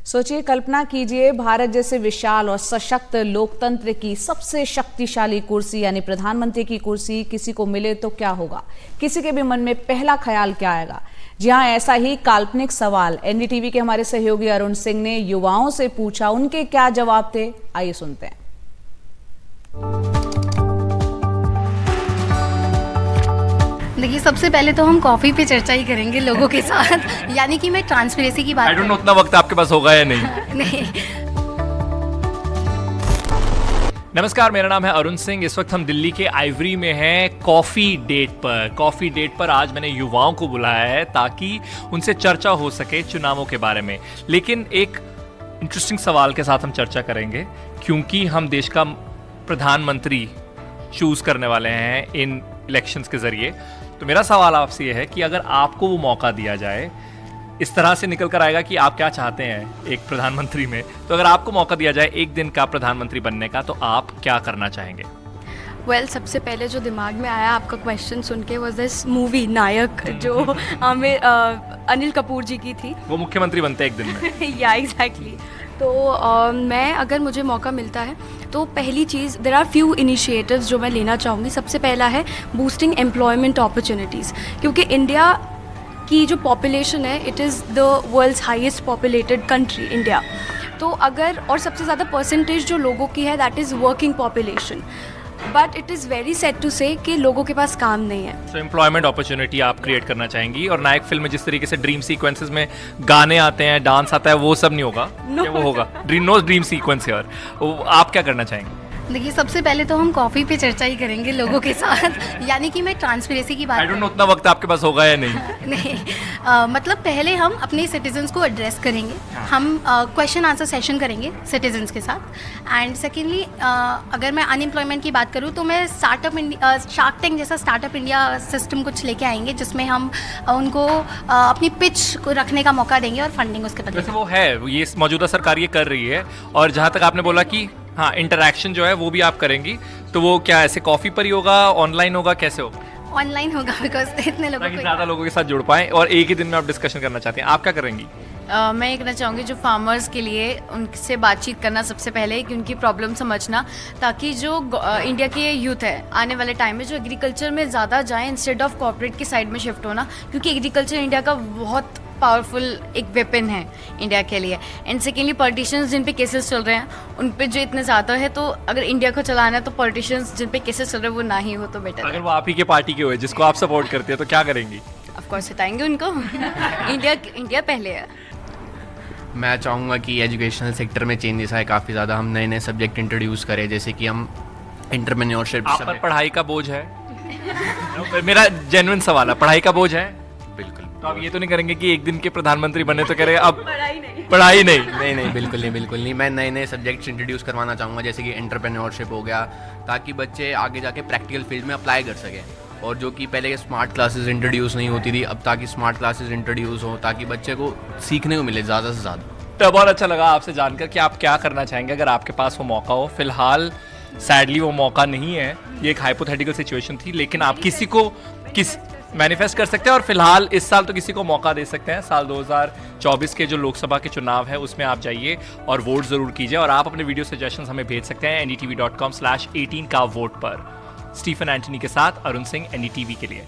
सोचिए, कल्पना कीजिए, भारत जैसे विशाल और सशक्त लोकतंत्र की सबसे शक्तिशाली कुर्सी यानी प्रधानमंत्री की कुर्सी किसी को मिले तो क्या होगा। किसी के भी मन में पहला ख्याल क्या आएगा। जी हाँ, ऐसा ही काल्पनिक सवाल एनडीटीवी के हमारे सहयोगी अरुण सिंह ने युवाओं से पूछा। उनके क्या जवाब थे, आइए सुनते हैं। देखिए, सबसे पहले तो हम कॉफ़ी पे चर्चा ही करेंगे लोगों के साथ यानी कि मैं ट्रांसपेरेंसी की बात आई डोंट नो उतना वक्त आपके पास होगा या नहीं। नहीं। नमस्कार, मेरा नाम है अरुण सिंह। इस वक्त हम दिल्ली के आइवरी में हैं कॉफ़ी डेट पर। कॉफ़ी डेट पर आज मैंने युवाओं को बुलाया है ताकि उनसे चर्चा हो सके चुनावों के बारे में। लेकिन एक इंटरेस्टिंग सवाल के साथ हम चर्चा करेंगे, क्योंकि हम देश का प्रधानमंत्री चूज़ करने वाले हैं इन इलेक्शंस के ज़रिए। तो मेरा सवाल आपसे ये है कि अगर आपको वो मौका दिया जाए, इस तरह से निकल कर आएगा कि आप क्या चाहते हैं एक प्रधानमंत्री में, तो अगर आपको मौका दिया जाए एक दिन का प्रधानमंत्री बनने का, तो आप क्या करना चाहेंगे? वेल, सबसे पहले जो दिमाग में आया आपका क्वेश्चन सुन के वाज दिस मूवी नायक, जो अनिल कपूर जी की थी। वो मुख्यमंत्री बनते एक दिन में। या एग्जैक्टली। तो मैं, अगर मुझे मौका मिलता है तो पहली चीज़, देयर आर फ्यू इनिशिएटिव्स जो मैं लेना चाहूँगी। सबसे पहला है बूस्टिंग एम्प्लॉयमेंट अपॉर्चुनिटीज़, क्योंकि इंडिया की जो पॉपुलेशन है, it is the world's highest populated country India. तो अगर, और सबसे ज़्यादा परसेंटेज जो लोगों की है that is working population, but it is very sad to say कि लोगों के पास काम नहीं है। तो एम्प्लॉयमेंट अपॉर्चुनिटी आप क्रिएट करना चाहेंगी। और नायक फिल्म में जिस तरीके से ड्रीम सीक्वेंसेस में गाने आते हैं, डांस आता है, वो सब नहीं होगा? No. क्या वो होगा? No dream sequence here. आप क्या करना चाहेंगे? देखिए, सबसे पहले तो हम कॉफ़ी पे चर्चा ही करेंगे लोगों के साथ यानी कि मैं ट्रांसपेरेंसी की बात आई डोंट नो उतना वक्त आपके पास होगा या नहीं। नहीं। मतलब पहले हम अपने सिटीजन्स को एड्रेस करेंगे। हम क्वेश्चन आंसर सेशन करेंगे सिटीजन्स के साथ। एंड सेकेंडली, अगर मैं अनएम्प्लॉयमेंट की बात करूँ तो मैं शार्क टैंक जैसा स्टार्टअप इंडिया सिस्टम कुछ लेके आएंगे, जिसमें हम उनको अपनी पिच को रखने का मौका देंगे और फंडिंग उसके बदले। वैसे वो है, ये मौजूदा सरकार ये कर रही है। और जहाँ तक आपने बोला कि हाँ, इंटरैक्शन जो है वो भी आप करेंगी, तो वो क्या ऐसे कॉफ़ी पर ही होगा, ऑनलाइन होगा, कैसे होगा? ऑनलाइन होगा, बिकॉज इतने लोगों को ज़्यादा लोगों के साथ जुड़ पाएँ और एक ही दिन में आप डिस्कशन करना चाहते हैं। आप क्या करेंगी? मैं ये कहना चाहूँगी, जो फार्मर्स के लिए उनसे बातचीत करना सबसे पहले, कि उनकी प्रॉब्लम समझना, ताकि जो इंडिया के यूथ है आने वाले टाइम में जो एग्रीकल्चर में ज़्यादा जाए इंस्टेड ऑफ कॉर्पोरेट की साइड में शिफ्ट होना, क्योंकि एग्रीकल्चर इंडिया का बहुत पावरफुल एक वेपन है इंडिया के लिए। एंड सेकेंडली, पॉलिटिशियंस जिन पे केसेस चल रहे हैं उन पे जो इतने ज़्यादा है, तो अगर इंडिया को चलाना है तो पॉलिटिशियंस जिन पे केसेस चल रहे हैं वो ना ही हो तो बेटर है। अगर वो आप ही के पार्टी के हुए जिसको आप सपोर्ट करते हैं, तो क्या करेंगी? ऑफ कोर्स हटाएंगे उनको। इंडिया पहले है। मैं चाहूँगा कि एजुकेशनल सेक्टर में चेंजेस आए काफ़ी ज़्यादा। हम नए नए सब्जेक्ट इंट्रोड्यूस करें, जैसे कि हम एंटरप्रेन्योरशिप। आप पर पढ़ाई का बोझ है? मेरा जेन्युइन सवाल है, पढ़ाई का बोझ है? बिल्कुल। तो आप ये तो नहीं करेंगे कि एक दिन के प्रधानमंत्री बने तो कह रहे अब पढ़ाई नहीं? नहीं, बिल्कुल नहीं। मैं नए नए सब्जेक्ट्स इंट्रोड्यूस करवाना चाहूँगा, जैसे कि एंटरप्रेन्योरशिप हो गया, ताकि बच्चे आगे जाके प्रैक्टिकल फील्ड में अप्लाई कर सकें। और जो कि पहले स्मार्ट क्लासेस इंट्रोड्यूस नहीं होती थी, अब ताकि स्मार्ट क्लासेस इंट्रोड्यूस हो, ताकि बच्चे को सीखने को मिले ज़्यादा से ज़्यादा। तो बहुत अच्छा लगा आपसे जानकर कि आप क्या करना चाहेंगे अगर आपके पास वो मौका हो। फिलहाल सैडली वो मौका नहीं है, ये एक हाइपोथेटिकल सिचुएशन थी, लेकिन आप किसी को मैनिफेस्ट कर सकते हैं। और फिलहाल इस साल तो किसी को मौका दे सकते हैं। साल 2024 के जो लोकसभा के चुनाव है उसमें आप जाइए और वोट ज़रूर कीजिए। और आप अपने वीडियो सजेशंस हमें भेज सकते हैं ndtv.com/18 का वोट पर। स्टीफन एंटनी के साथ अरुण सिंह, NDTV के लिए।